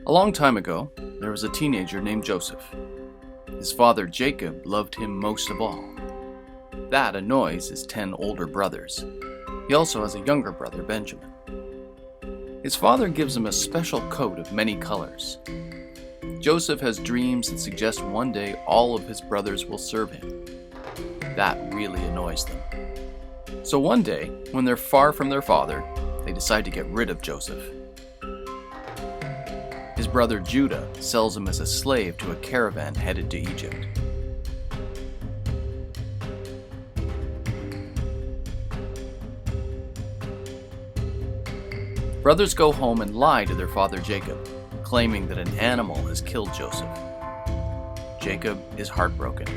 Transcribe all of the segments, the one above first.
A long time ago, there was a teenager named Joseph. His father Jacob loved him most of all. That annoys his 10 older brothers. He also has a younger brother, Benjamin. His father gives him a special coat of many colors. Joseph has dreams that suggest one day all of his brothers will serve him. That really annoys them. So one day, when they're far from their father, they decide to get rid of Joseph. His brother Judah sells him as a slave to a caravan headed to Egypt. Brothers go home and lie to their father Jacob, claiming that an animal has killed Joseph. Jacob is heartbroken.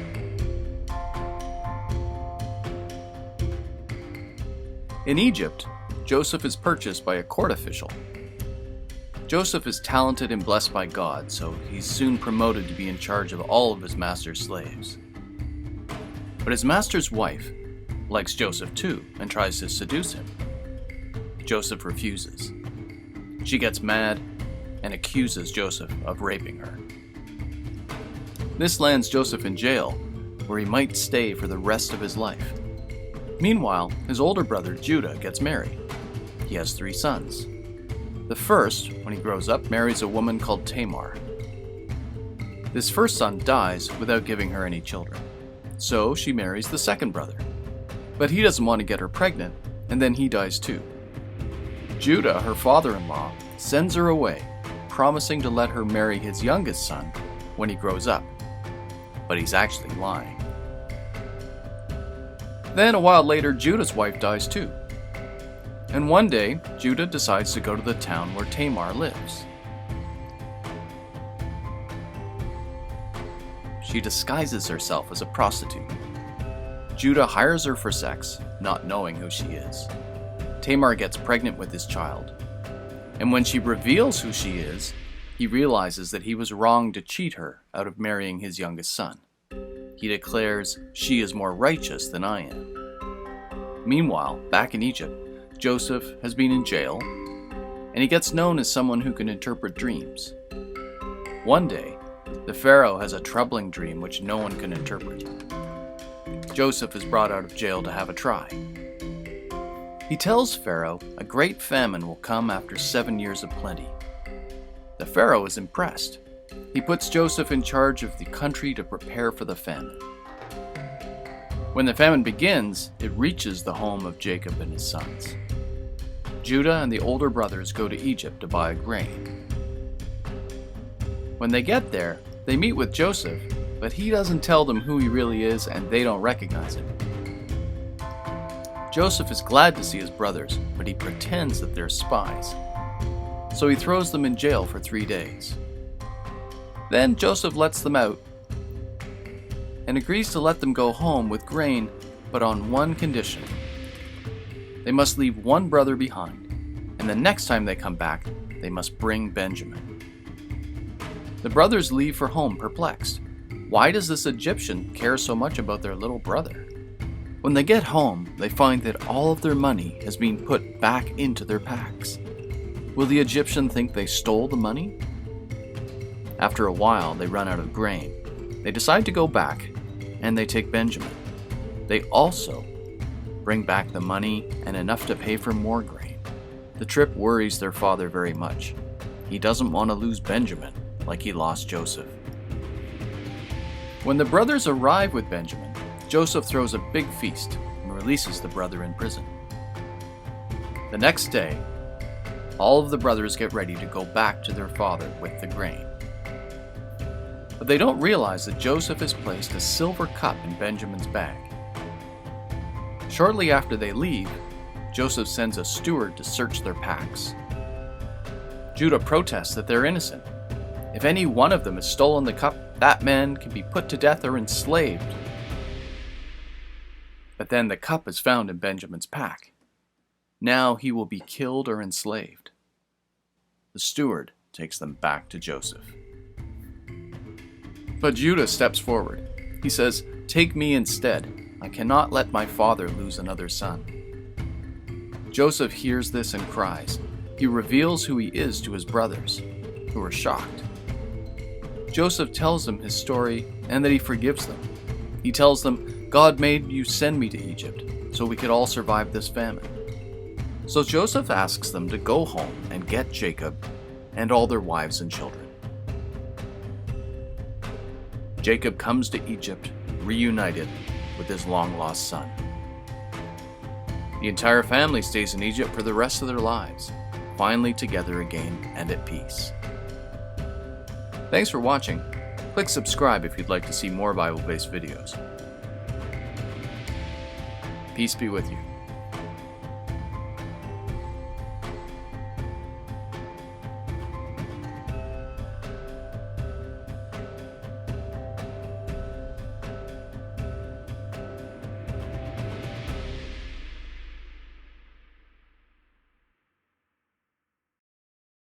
In Egypt, Joseph is purchased by a court official. Joseph is talented and blessed by God, so he's soon promoted to be in charge of all of his master's slaves. But his master's wife likes Joseph too and tries to seduce him. Joseph refuses. She gets mad and accuses Joseph of raping her. This lands Joseph in jail, where he might stay for the rest of his life. Meanwhile, his older brother Judah gets married. He has 3 sons. The first, when he grows up, marries a woman called Tamar. This first son dies without giving her any children, so she marries the second brother. But he doesn't want to get her pregnant, and then he dies too. Judah, her father-in-law, sends her away, promising to let her marry his youngest son when he grows up. But he's actually lying. Then a while later, Judah's wife dies too. And one day, Judah decides to go to the town where Tamar lives. She disguises herself as a prostitute. Judah hires her for sex, not knowing who she is. Tamar gets pregnant with his child. And when she reveals who she is, he realizes that he was wrong to cheat her out of marrying his youngest son. He declares, "She is more righteous than I am." Meanwhile, back in Egypt, Joseph has been in jail, and he gets known as someone who can interpret dreams. One day, the Pharaoh has a troubling dream which no one can interpret. Joseph is brought out of jail to have a try. He tells Pharaoh a great famine will come after 7 years of plenty. The Pharaoh is impressed. He puts Joseph in charge of the country to prepare for the famine. When the famine begins, it reaches the home of Jacob and his sons. Judah and the older brothers go to Egypt to buy grain. When they get there, they meet with Joseph, but he doesn't tell them who he really is and they don't recognize him. Joseph is glad to see his brothers, but he pretends that they're spies. So he throws them in jail for 3 days. Then Joseph lets them out and agrees to let them go home with grain, but on one condition. They must leave one brother behind, and the next time they come back, they must bring Benjamin. The brothers leave for home perplexed. Why does this Egyptian care so much about their little brother? When they get home, they find that all of their money has been put back into their packs. Will the Egyptian think they stole the money? After a while, they run out of grain. They decide to go back, and they take Benjamin. They also bring back the money and enough to pay for more grain. The trip worries their father very much. He doesn't want to lose Benjamin like he lost Joseph. When the brothers arrive with Benjamin, Joseph throws a big feast and releases the brother in prison. The next day, all of the brothers get ready to go back to their father with the grain. But they don't realize that Joseph has placed a silver cup in Benjamin's bag. Shortly after they leave, Joseph sends a steward to search their packs. Judah protests that they're innocent. If any one of them has stolen the cup, that man can be put to death or enslaved. But then the cup is found in Benjamin's pack. Now he will be killed or enslaved. The steward takes them back to Joseph. But Judah steps forward. He says, "Take me instead. I cannot let my father lose another son." Joseph hears this and cries. He reveals who he is to his brothers. who are shocked. Joseph tells them his story and that he forgives them. He tells them, "God made you send me to Egypt so we could all survive this famine." So Joseph asks them to go home and get Jacob and all their wives and children. Jacob comes to Egypt, reunited with his long-lost son. The entire family stays in Egypt for the rest of their lives, finally together again and at peace. Thanks for watching. Click subscribe if you'd like to see more Bible-based videos. Peace be with you.